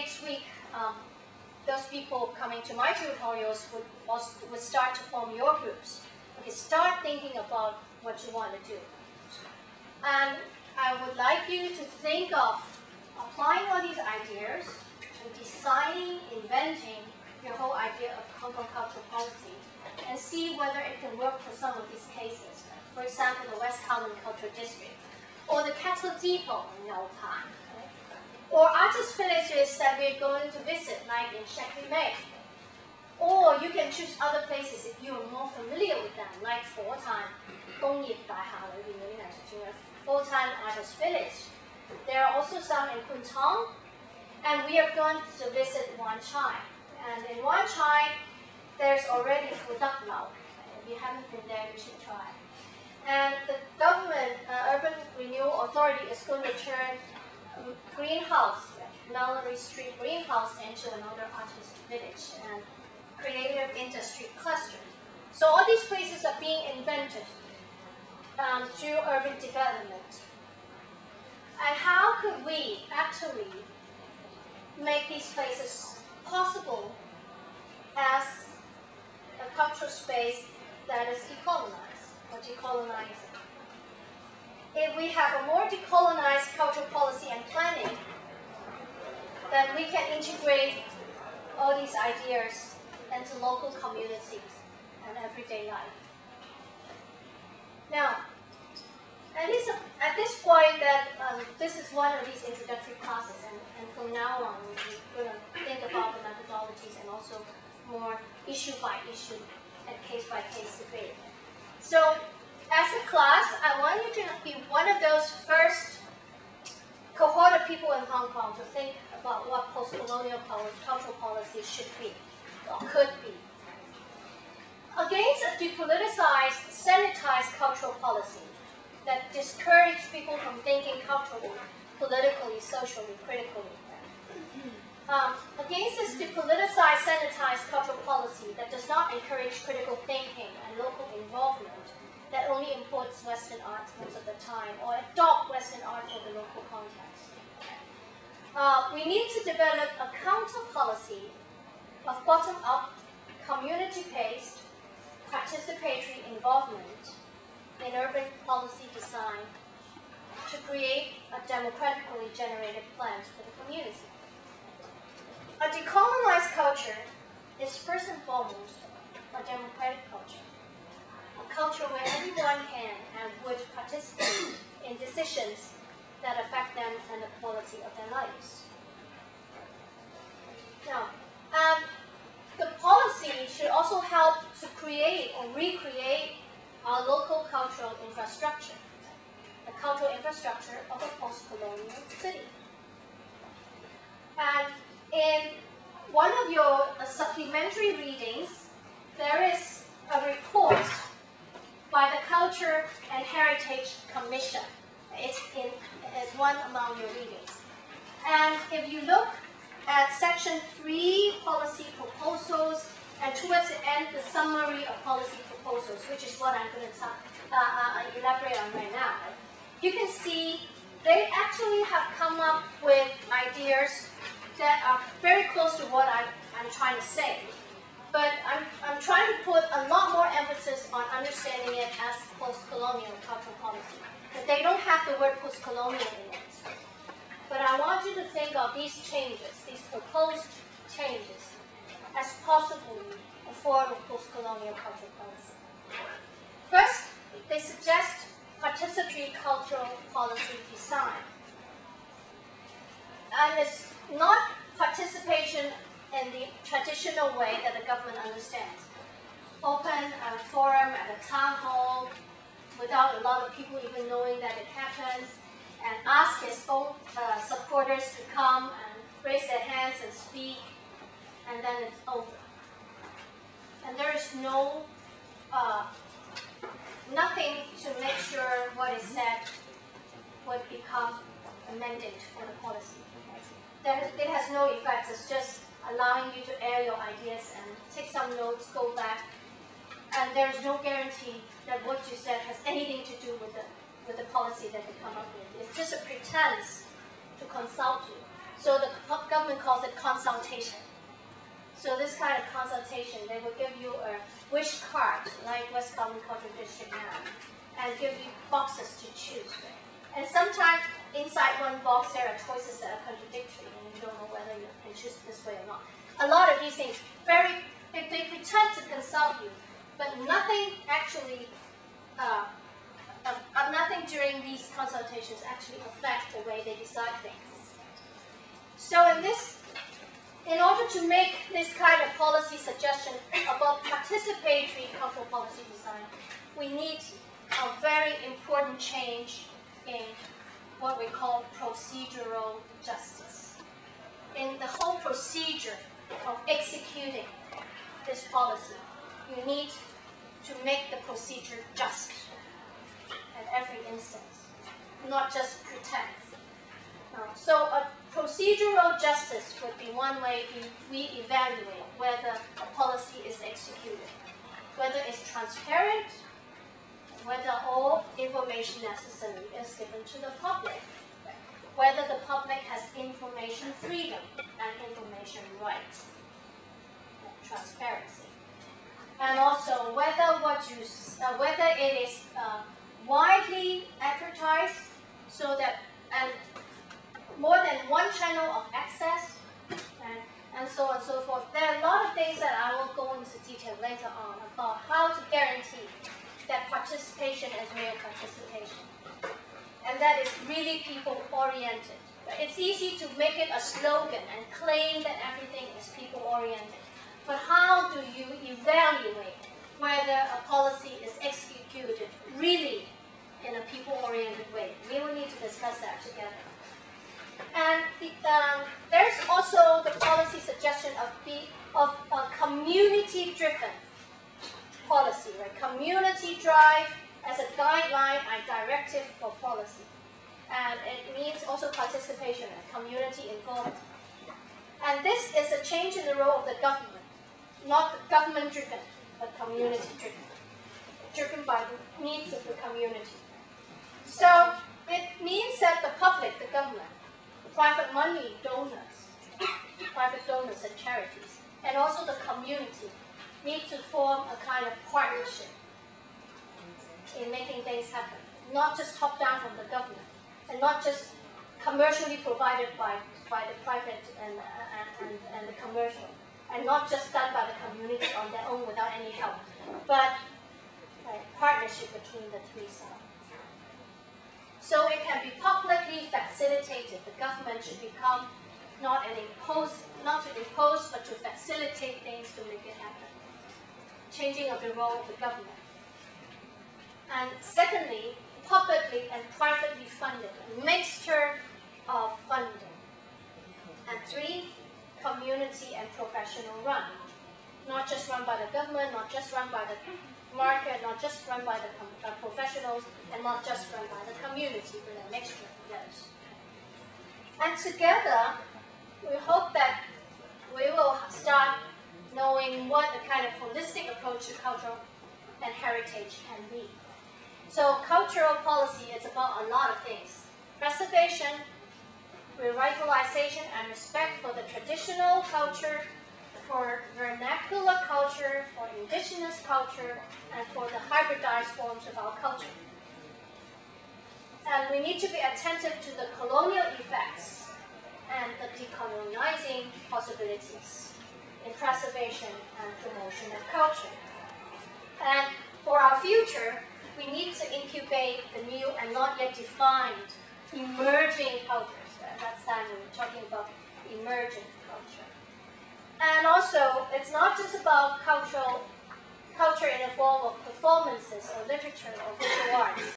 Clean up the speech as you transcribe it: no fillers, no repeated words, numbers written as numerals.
next week, those people coming to my tutorials would start to form your groups. Okay, start thinking about what you want to do. And I would like you to think of applying all these ideas and designing, inventing your whole idea of Hong Kong cultural policy and see whether it can work for some of these cases. For example, the West Kowloon Cultural District, or the Cattle Depot in Naupan, or artist villages that we're going to visit, like in Shakti May. Or you can choose other places if you are more familiar with them, like Fuotan, Fuotan Artist Village. There are also some in Kwun Tong, and we are going to visit Wan Chai. And in Wan Chai, there's already Fudak Lao. If you haven't been there, you should try. And the government, Urban Renewal Authority, is going to turn Greenhouse, Mallory Street Greenhouse, into another artist village and creative industry cluster. So all these places are being invented through urban development. And how could we actually make these places possible as a cultural space that is decolonized or decolonizing? If we have a more decolonized cultural policy and planning, then we can integrate all these ideas into local communities and everyday life. Now, at this point, this is one of these introductory classes, and from now on, we're going to think about the methodologies and also more issue by issue and case by case debate. So, as a class, I want you to be one of those first cohort of people in Hong Kong to think about what post-colonial cultural policy should be or could be. Against a depoliticized, sanitized cultural policy that discourages people from thinking culturally, politically, socially, critically. Against this depoliticized, sanitized cultural policy that does not encourage critical thinking and local involvement, that only imports Western art most of the time, or adopt Western art for the local context. We need to develop a counter policy of bottom-up, community-based, participatory involvement in urban policy design to create a democratically generated plan for the community. A decolonized culture is first and foremost a democratic culture. A culture where everyone can and would participate in decisions that affect them and the quality of their lives. Now, the policy should also help to create or recreate our local cultural infrastructure, the cultural infrastructure of a post-colonial city. And in one of your supplementary readings, there is a report by the Culture and Heritage Commission. It's one among your readings. And if you look at section 3, policy proposals, and towards the end, the summary of policy proposals, which is what I'm going to elaborate on right now, you can see they actually have come up with ideas that are very close to what I'm trying to say. But I'm trying to put a lot more emphasis on understanding it as post-colonial cultural policy. But they don't have the word post-colonial in it. But I want you to think of these changes, these proposed changes, as possibly a form of post-colonial cultural policy. First, they suggest participatory cultural policy design. And it's not participation in the traditional way that the government understands. Open a forum at a town hall without a lot of people even knowing that it happens, and ask his own supporters to come and raise their hands and speak, and then it's over. And there is nothing to make sure what is said would become a mandate for the policy. It has no effect. It's just allowing you to air your ideas and take some notes, go back, and there's no guarantee that what you said has anything to do with the policy that they come up with. It's just a pretense to consult you So the government calls it consultation. So this kind of consultation, they will give you a wish card, like West Common Cultural District now, and give you boxes to choose. And sometimes inside one box there are choices that are contradictory, and you don't know whether you can choose this way or not. A lot of these things, they pretend to consult you, but nothing actually, nothing during these consultations actually affects the way they decide things. So in order to make this kind of policy suggestion about participatory cultural policy design, we need a very important change in what we call procedural justice. In the whole procedure of executing this policy, you need to make the procedure just at every instance, not just pretense. So a procedural justice would be one way we evaluate whether a policy is executed, whether it's transparent, whether all information necessary is given to the public, whether the public has information freedom and information right, transparency, and also whether it is widely advertised so that and more than one channel of access, and so on and so forth. There are a lot of things that I will go into detail later on about how to guarantee that participation is real participation, and that is really people-oriented. It's easy to make it a slogan and claim that everything is people-oriented, but how do you evaluate whether a policy is executed really in a people-oriented way? We will need to discuss that together. And there's also the policy suggestion of a community-driven policy, right? Community drive as a guideline and directive for policy. And it means also participation and community involvement. And this is a change in the role of the government, not government-driven, but community-driven, driven by the needs of the community. So it means that the public, the government, private money donors, private donors and charities, and also the community need to form a kind of partnership in making things happen, not just top-down from the government, and not just commercially provided by the private and the commercial, and not just done by the community on their own without any help, but a partnership between the three sides. So it can be publicly facilitated. The government should become not to impose, but to facilitate things to make it happen. Changing of the role of the government. And secondly, publicly and privately funded, a mixture of funding. And three, community and professional run. Not just run by the government, not just run by the market, not just run by the professionals, and not just run by the community, but a mixture of those. And together, we hope that we will start knowing what a kind of holistic approach to culture and heritage can be. So cultural policy is about a lot of things. Preservation, revitalization, and respect for the traditional culture, for vernacular culture, for indigenous culture, and for the hybridized forms of our culture. And we need to be attentive to the colonial effects and the decolonizing possibilities in preservation and promotion of culture. And for our future, we need to incubate the new and not yet defined emerging cultures. That's time we were talking about emerging culture. And also, it's not just about culture in the form of performances or literature or visual arts.